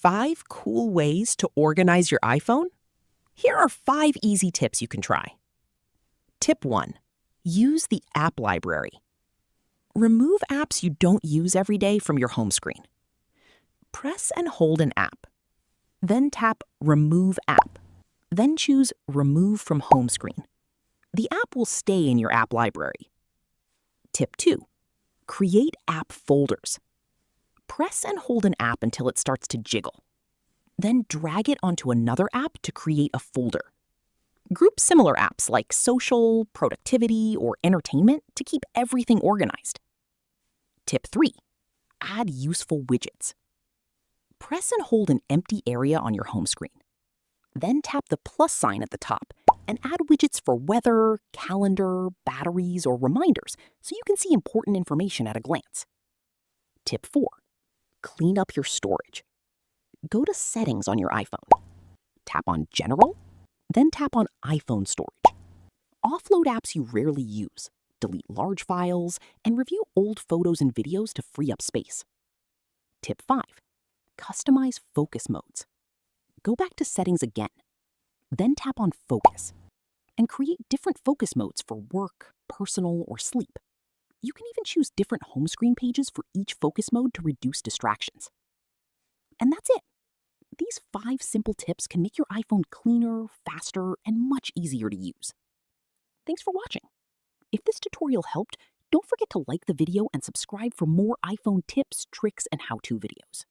5 cool ways to organize your iPhone? Here are 5 easy tips you can try. Tip 1. Use the app library. Remove apps you don't use every day from your home screen. Press and hold an app. Then tap Remove App. Then choose Remove from Home Screen. The app will stay in your app library. Tip 2. Create app folders. Press and hold an app until it starts to jiggle. Then drag it onto another app to create a folder. Group similar apps like social, productivity, or entertainment to keep everything organized. Tip 3. Add useful widgets. Press and hold an empty area on your home screen. Then tap the plus sign at the top and add widgets for weather, calendar, batteries, or reminders so you can see important information at a glance. Tip 4. Clean up your storage. Go to Settings on your iPhone. Tap on General, then tap on iPhone Storage. Offload apps you rarely use, delete large files, and review old photos and videos to free up space. Tip 5. Customize focus modes. Go back to Settings again, then tap on Focus, and create different focus modes for work, personal, or sleep. You can even choose different home screen pages for each focus mode to reduce distractions. And that's it. These 5 simple tips can make your iPhone cleaner, faster, and much easier to use. Thanks for watching. If this tutorial helped, don't forget to like the video and subscribe for more iPhone tips, tricks, and how-to videos.